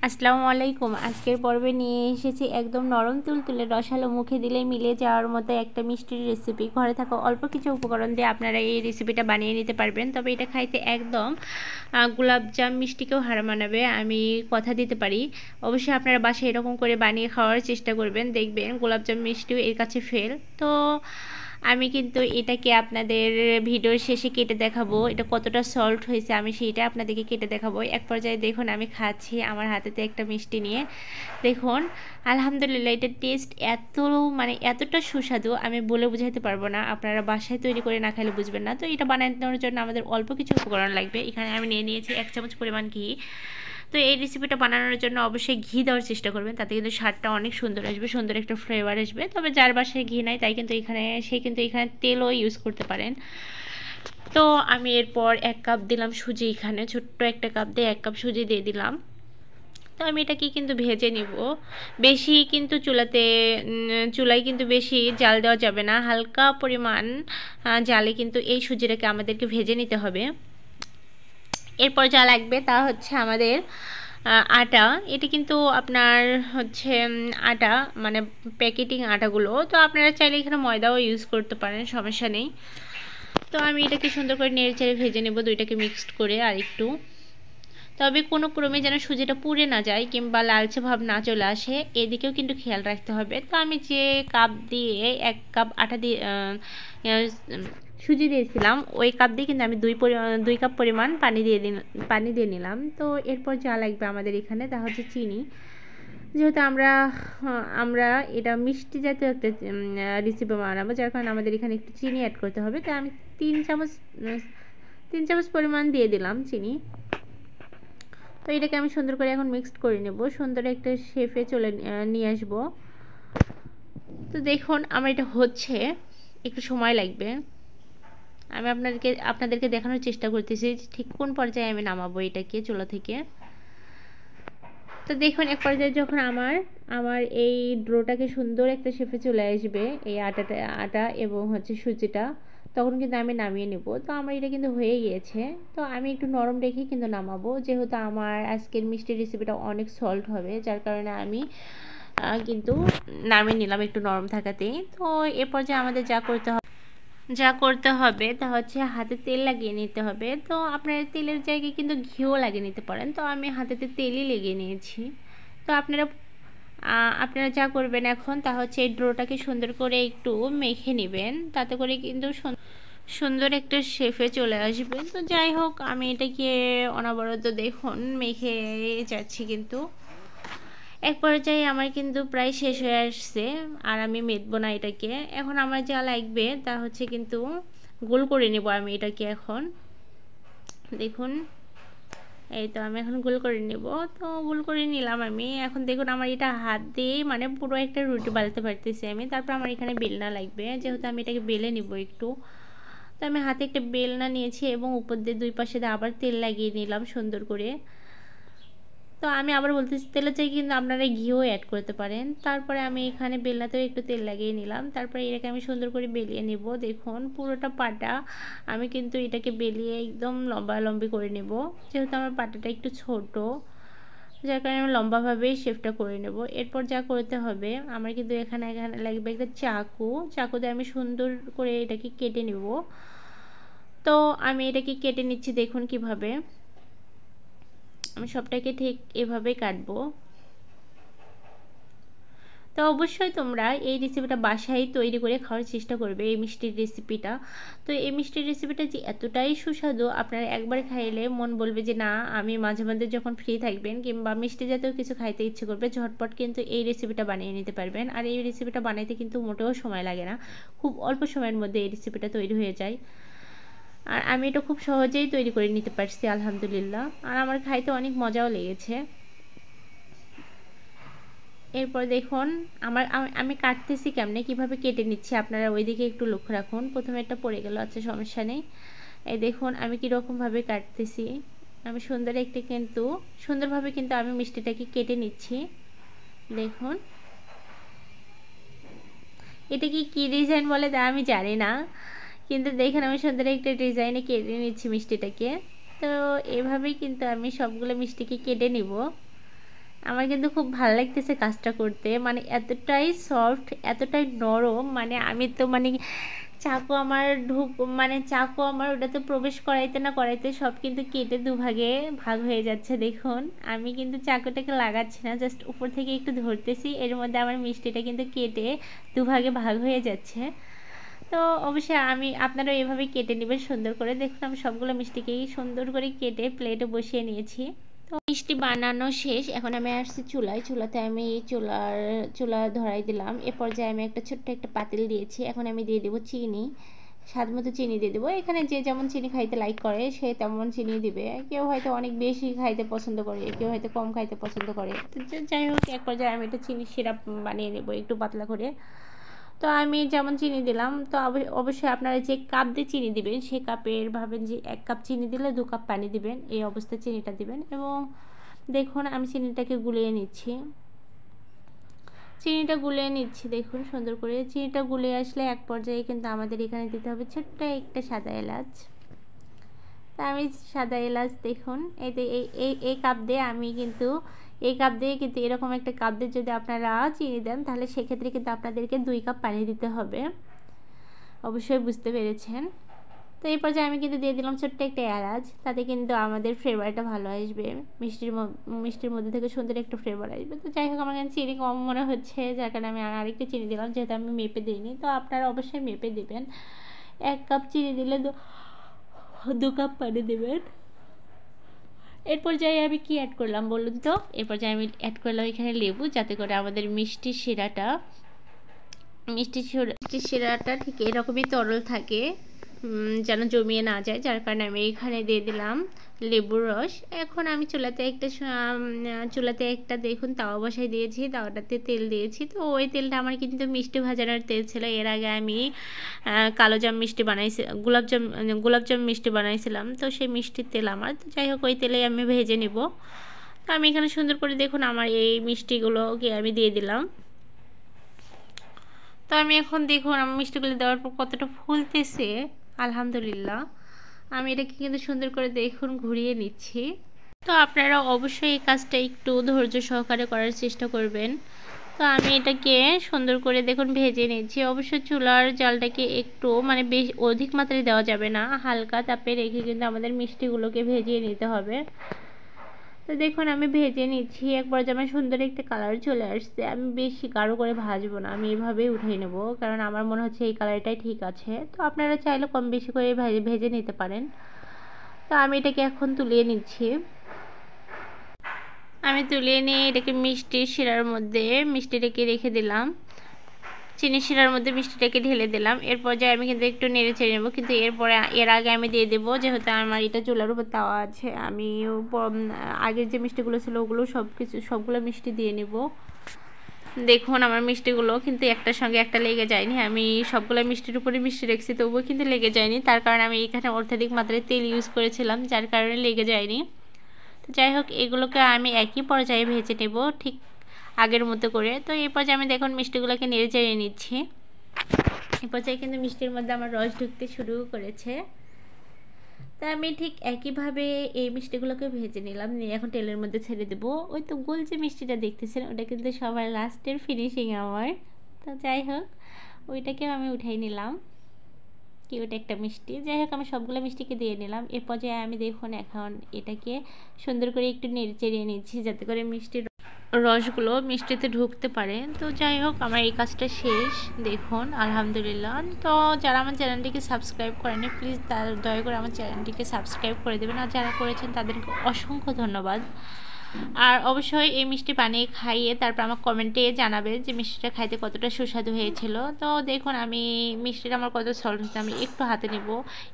আসসালামু আলাইকুম। আজকের পর্বে নিয়ে এসেছি একদম নরম তুলতুলে রসালো মুখে দিলেই মিলে যাওয়ার মতো একটা মিষ্টির রেসিপি। ঘরে থাকা অল্প কিছু উপকরণ দিয়ে আপনারা এই রেসিপিটা বানিয়ে নিতে পারবেন। তবে এটা খাইতে একদম গোলাপজাম মিষ্টিকেও হার মানাবে, আমি কথা দিতে পারি। অবশ্যই আপনারা বাসায় এরকম করে বানিয়ে খাওয়ার চেষ্টা করবেন, দেখবেন গোলাপজাম মিষ্টিও এর কাছে ফেল। তো আমি কিন্তু এটাকে আপনাদের ভিডিওর শেষে কেটে দেখাবো এটা কতটা সল্ট হয়েছে, আমি সেইটা আপনাদেরকে কেটে দেখাবো। এক পর্যায়ে দেখুন আমি খাচ্ছি আমার হাতেতে একটা মিষ্টি নিয়ে। দেখুন আলহামদুলিল্লাহ, এটার টেস্ট এতটা সুস্বাদু আমি বলে বোঝাতে পারবো না। আপনারা বাসায় তৈরি করে না খেলে বুঝবেন না। তো এটা বানানোর জন্য আমাদের অল্প কিছু উপকরণ লাগবে। এখানে আমি নিয়ে নিয়েছি 1 চামচ পরিমাণ ঘি। তো এই রেসিপিটা বানানোর জন্য অবশ্যই ঘি দেওয়ার চেষ্টা করবেন, তাতে কিন্তু স্বাদটা অনেক সুন্দর আসবে, সুন্দর একটা ফ্লেভার আসবে। তবে যার বাসায় ঘি নাই তাই কিন্তু এখানে তেলও ইউজ করতে পারেন। তো আমি এরপর 1 কাপ দিলাম সুজি, এখানে ছোট্ট একটা কাপ দিয়ে 1 কাপ সুজি দিয়ে দিলাম। তো আমি এটাকে কিন্তু ভেজে নিব। বেশি কিন্তু চুলায় কিন্তু বেশি জাল দেওয়া যাবে না, হালকা পরিমাণ জালে কিন্তু এই সুজিটাকে আমাদেরকে ভেজে নিতে হবে। এরপর যা লাগবে তা হচ্ছে আমাদের আটা। এটি কিন্তু আপনার হচ্ছে আটা মানে প্যাকেটিং আটাগুলো, তো আপনারা চাইলে এখানে ময়দাও ইউজ করতে পারেন, সমস্যা নেই। তো আমি এটাকে সুন্দর করে নেড়ে চেড়ে ভেজে নেব দুইটাকে মিক্সড করে আর একটু। তবে কোনো ক্রমে যেন সুজিটা পুড়ে না যায় কিংবা লালচে ভাব না চলে আসে, এদিকেও কিন্তু খেয়াল রাখতে হবে। তো আমি যে কাপ দিয়ে 1 কাপ আটা দিয়ে সুজি দিয়েছিলাম, ওই কাপ দিয়ে কিন্তু আমি 2 কাপ পরিমাণ পানি দিয়ে নিলাম। তো এরপর যা লাগবে আমাদের এখানে তা হচ্ছে চিনি। যেহেতু আমরা এটা মিষ্টি জাতীয় একটা রেসিপি বানাবো, যার কারণে আমাদের এখানে একটু চিনি অ্যাড করতে হবে। তো আমি 3 চামচ পরিমাণ দিয়ে দিলাম চিনি। তো এটাকে আমি সুন্দর করে এখন মিক্সড করে নেব, সুন্দর একটা শেপে নিয়ে আসবো। তো দেখুন আমার এটা হচ্ছে, একটু সময় লাগবে। আমি আপনাদেরকে দেখানোর চেষ্টা করতেছি ঠিক কোন পর্যায়ে আমি নামাবো এটাকে চুলা থেকে। তো দেখুন এক পর্যায়ে যখন আমার এই ডোটাকে সুন্দর একটা শেপে চলে আসবে, এই আটা এবং হচ্ছে সুজিটা, তখন কিন্তু আমি নামিয়ে নেব। তো আমার এটা কিন্তু হয়ে গিয়েছে। তো আমি একটু নরম রেখে কিন্তু নামাবো, যেহেতু আমার আজকের মিষ্টি রেসিপিটা অনেক সল্ট হবে, যার কারণে আমি কিন্তু নামিয়ে নিলাম একটু নরম থাকাতেই। তো এ পর্যায়ে আমাদের যা করতে হবে তা হচ্ছে হাতে তেল লাগিয়ে নিতে হবে। তো আপনারা তেলের জায়গায় কিন্তু ঘিও লাগিয়ে নিতে পারেন। তো আমি হাতেতে তেলই লাগিয়ে নিয়েছি। তো আপনারা যা করবেন এখন তা হচ্ছে এই ডোটাকে সুন্দর করে একটু মেখে নেবেন, তাতে করে কিন্তু সুন্দর একটা শেপে চলে আসবে। তো যাই হোক আমি এটাকে অনবরত দেখুন মেখে যাচ্ছি, কিন্তু এক পর্যায়ে আমার কিন্তু প্রায় শেষ হয়ে আসছে আর আমি মেখবো না এটাকে। এখন আমার যা লাগবে তা হচ্ছে কিন্তু গোল করে নেব আমি এটাকে এখন। দেখুন এই তো আমি এখন গোল করে নেব। তো গোল করে নিলাম আমি। এখন দেখুন আমার এটা হাত দিয়েই মানে পুরো একটা রুটি বানাতে পারতেছি আমি। তারপর আমার এখানে বেলনা লাগবে, যেহেতু আমি এটাকে বেলে নিব একটু। তো আমি হাতে একটা বেলনা নিয়েছি এবং উপর দিয়ে 2 পাশে দিয়ে আবার তেল লাগিয়ে নিলাম সুন্দর করে। তো আমি আবার বলতেছি তেলের জায়গায় কিন্তু আপনারা ঘিও অ্যাড করতে পারেন। তারপরে আমি এখানে বেলনাতেও একটু তেল লাগিয়ে নিলাম। তারপরে এটাকে আমি সুন্দর করে বেলিয়ে নেব। দেখুন পুরোটা পাটা আমি কিন্তু এটাকে বেলিয়ে একদম লম্বালম্বি করে নেব, যেহেতু আমার পাটাটা একটু ছোট, যার কারণে আমি লম্বাভাবেই শেপটা করে নেব। এরপর যা করতে হবে আমার কিন্তু এখানে লাগবে একটা চাকু দিয়ে আমি সুন্দর করে এটাকে কেটে নেব। তো আমি এটাকে কেটে নিচ্ছি, দেখুন কিভাবে আমি সবটাকে ঠিক এভাবেই কাটবো। তো অবশ্যই তোমরা এই রেসিপিটা বাসায় তৈরি করে খাওয়ার চেষ্টা করবে, এই মিষ্টির রেসিপিটা। তো এই মিষ্টির রেসিপিটা যে এতটাই সুস্বাদু, আপনারা একবার খাইলে মন বলবে যে না, আমি মাঝে মাঝে যখন ফ্রি থাকবেন কিংবা মিষ্টি জাতীয় কিছু খাইতে ইচ্ছে করবে, ঝটপট কিন্তু এই রেসিপিটা বানিয়ে নিতে পারবেন। আর এই রেসিপিটা বানাইতে কিন্তু মোটেও সময় লাগে না, খুব অল্প সময়ের মধ্যে এই রেসিপিটা তৈরি হয়ে যায়। আর আমি এটা খুব সহজেই তৈরি করে নিতে পারছি আলহামদুলিল্লাহ, আর আমার খাইতে অনেক মজাও লেগেছে। এরপর দেখুন আমি কাটতেছি কেমনে, কিভাবে কেটে নিচ্ছি আপনারা ওইদিকে একটু লক্ষ্য রাখুন। প্রথমে একটা পড়ে গেল, আচ্ছা সমস্যা নেই। এই দেখুন আমি কীরকমভাবে কাটতেছি, আমি সুন্দরভাবে কিন্তু আমি মিষ্টিটাকে কেটে নিচ্ছি। দেখুন এটা কি ডিজাইন বলে তা আমি জানি না, কিন্তু দেখুন আমি সুন্দর একটা ডিজাইনে কেটে নিচ্ছি মিষ্টিটাকে। তো এভাবেই কিন্তু আমি সবগুলো মিষ্টিকে কেটে নিব। আমার কিন্তু খুব ভালো লাগতেছে কাজটা করতে, মানে এতটাই সফট, এতটাই নরম, মানে আমি তো মানে চাকু আমার চাকু আমার ওটাতে প্রবেশ করাইতে না করাইতে সব কিন্তু কেটে দুভাগে ভাগ হয়ে যাচ্ছে। দেখুন আমি কিন্তু চাকুটাকে লাগাচ্ছি না, জাস্ট উপর থেকে একটু ধরতেছি, এর মধ্যে আমার মিষ্টিটা কিন্তু কেটে দুভাগে ভাগ হয়ে যাচ্ছে। তো অবশ্যই আপনারা এভাবে কেটে নেবেন সুন্দর করে। দেখুন আমি সবগুলো মিষ্টিকেই সুন্দর করে কেটে প্লেটে বসিয়ে নিয়েছি। তো মিষ্টি বানানো শেষ, এখন আমি আসছি চুলাতে আমি চুলা ধরাই দিলাম। এ পর্যায়ে আমি একটা ছোট্ট একটা পাতিল দিয়েছি, এখন আমি দিয়ে দেবো চিনি, স্বাদ মতো চিনি দিয়ে দেবো। এখানে যে যেমন চিনি খাইতে লাইক করে সে তেমন চিনি দিবে, কেউ হয়তো অনেক বেশি খাইতে পছন্দ করে, কেউ হয়তো কম খাইতে পছন্দ করে। তো যাই হোক, এক পর্যায়ে আমি একটা চিনি সিরাপ বানিয়ে নেবো একটু পাতলা করে। তো আমি যেমন চিনি দিলাম, তো অবশ্যই আপনারা যে কাপ দিয়ে চিনি দিবেন সেই কাপের ভাবেন যে 1 কাপ চিনি দিলে 2 কাপ পানি দিবেন, এই অবস্থায় চিনিটা দিবেন। এবং দেখুন আমি চিনিটাকে গুলিয়ে নিচ্ছি, দেখুন সুন্দর করে চিনিটা গুলিয়ে আসলে এক পর্যায়ে কিন্তু আমাদের এখানে দিতে হবে ছোট্ট একটা সাদা এলাচ। তা আমি সাদা এলাচ দেখুন এই কাপ দিয়ে আমি কিন্তু এরকম একটা কাপ দিয়ে যদি আপনারা চিনি দেন তাহলে সেক্ষেত্রে কিন্তু আপনাদেরকে 2 কাপ পানি দিতে হবে, অবশ্যই বুঝতে পেরেছেন। তো এই পর্যায়ে আমি কিন্তু দিয়ে দিলাম ছোট্ট একটা এলাচ, তাতে কিন্তু আমাদের ফ্লেভারটা ভালো আসবে, মিষ্টির মধ্যে থেকে সুন্দর একটা ফ্লেভার আসবে। তো যাই হোক আমার কাছে চিনি কম মনে হচ্ছে, যার কারণে আমি আরেকটু চিনি দিলাম, যেহেতু আমি মেপে দিইনি। তো আপনারা অবশ্যই মেপে দেবেন, 1 কাপ চিনি দিলে 2 কাপ পানি দেবেন। এর পর্যায়ে আমি কি অ্যাড করলাম বলুন তো? এর পর্যায়ে আমি অ্যাড করলাম এখানে লেবু, যাতে করে আমাদের মিষ্টির শিরাটা ঠিক এরকমই তরল থাকে, যেন জমিয়ে না যায়, যার কারণে আমি এখানে দিয়ে দিলাম লেবুর রস। এখন আমি চুলাতে একটা দেখুন তাওয়া বসাই দিয়েছি, তাওয়াটাতে তেল দিয়েছি। তো ওই তেলটা আমার কিন্তু মিষ্টি ভাজানোর তেল ছিল। এর আগে আমি কালোজাম মিষ্টি গোলাপজাম মিষ্টি বানাইছিলাম, তো সেই মিষ্টির তেল আমার। তো যাই হোক ওই তেলেই আমি ভেজে নিব। তো আমি এখানে সুন্দর করে দেখুন আমার এই মিষ্টিগুলোকে আমি দিয়ে দিলাম। তো আমি এখন দেখুন আমার মিষ্টিগুলো দেওয়ার পর কতটা ফুলতেছে, আলহামদুলিল্লাহ। আমি এটাকে কিন্তু সুন্দর করে দেখুন ঘুরিয়ে নিচ্ছি। তো আপনারা অবশ্যই এই কাজটা একটু ধৈর্য সহকারে করার চেষ্টা করবেন। তো আমি এটাকে সুন্দর করে দেখুন ভেজে নিচ্ছি। অবশ্যই চুলার জালটাকে একটু মানে বেশ অধিক মাত্রায় দেওয়া যাবে না, হালকা তাপে রেখে কিন্তু আমাদের মিষ্টিগুলোকে ভেজিয়ে নিতে হবে। তো দেখুন আমি ভেজে নিচ্ছি, একবার যেমন সুন্দর একটা কালার চলে আসছে। আমি বেশি গাঢ় করে ভাজবো না, আমি এভাবেই উঠিয়ে নেব, কারণ আমার মনে হচ্ছে এই কালারটাই ঠিক আছে। তো আপনারা চাইলে কম বেশি করে ভেজে নিতে পারেন। তো আমি এটাকে এখন তুলিয়ে নিচ্ছি। আমি তুলিয়ে নিয়ে এটাকে মিষ্টির শিরার মধ্যে মিষ্টিটাকে রেখে দিলাম, চিনি শিরার মধ্যে মিষ্টিটাকে ঢেলে দিলাম। এর পর্যায়ে আমি কিন্তু একটু নেড়ে চেড়ে নেবো, কিন্তু এর আগে আমি দিয়ে দেবো, যেহেতু আমার এটা চুলার উপর তাওয়া আছে, আমি আগের যে মিষ্টিগুলো ছিল ওগুলো সবগুলো মিষ্টি দিয়ে নেব। দেখুন আমার মিষ্টিগুলো কিন্তু একটার সঙ্গে একটা লেগে যায়নি, আমি সবগুলো মিষ্টির উপরে মিষ্টি রেখেছি তবুও কিন্তু লেগে যায়নি, তার কারণে আমি এখানে অত্যাধিক মাত্রায় তেল ইউজ করেছিলাম, যার কারণে লেগে যায়নি। তো যাই হোক এগুলোকে আমি একই পর্যায়ে ভেজে নেব ঠিক আগের মতো করে। তো এই পর্যায়ে আমি দেখুন মিষ্টিগুলোকে নেড়ে চেড়ে নিচ্ছি। এই পর্যায়ে কিন্তু মিষ্টির মধ্যে আমার রস ঢুকতে শুরু করেছে। তা আমি ঠিক একইভাবে এই মিষ্টিগুলোকে ভেজে নিলাম, নিয়ে এখন তেলের মধ্যে ছেড়ে দেবো। ওই তো গোল যে মিষ্টিটা দেখতেছেন ওটা কিন্তু সবার লাস্টের ফিনিশিং আমার। তো যাই হোক ওইটাকেও আমি উঠাই নিলাম, কিউট একটা মিষ্টি। যাই হোক আমি সবগুলো মিষ্টিকে দিয়ে নিলাম। এ পর্যায়ে আমি দেখুন এখন এটাকে সুন্দর করে একটু নেড়ে চেড়িয়ে নিচ্ছি, যাতে করে মিষ্টির রসগুলো মিষ্টিতে ঢুকতে পারে। তো যাই হোক আমার এই কাজটা শেষ, দেখুন আলহামদুলিল্লাহ। তো যারা আমার চ্যানেলটিকে সাবস্ক্রাইব করেনি প্লিজ দয়া করে আমার চ্যানেলটিকে সাবস্ক্রাইব করে দেবেন, আর যারা করেছেন তাদেরকে অসংখ্য ধন্যবাদ। আর অবশ্যই এই মিষ্টি বানিয়ে খাইয়ে তারপর আমার কমেন্টে জানাবেন যে মিষ্টিটা খাইতে কতটা সুস্বাদু হয়েছিল। তো দেখুন আমি মিষ্টিটা আমার কত সল্ট হয়েছে, আমি একটু হাতে নেব।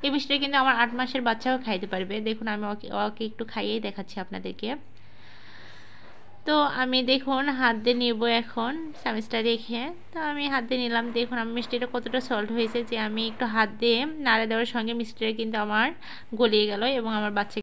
এই মিষ্টিটা কিন্তু আমার 8 মাসের বাচ্চাও খাইতে পারবে। দেখুন আমি ওকে একটু খাইয়েই দেখাচ্ছি আপনাদেরকে। তো আমি দেখুন হাত দিয়ে নেব এখন চামচটা রেখে। তো আমি হাত দিয়ে নিলাম, দেখুন আমার মিষ্টিটা কতটা সল্ট হয়েছে, যে আমি একটু হাত দিয়ে নাড়া দেওয়ার সঙ্গে মিষ্টিটা কিন্তু আমার গলিয়ে গেল এবং আমার বাচ্চা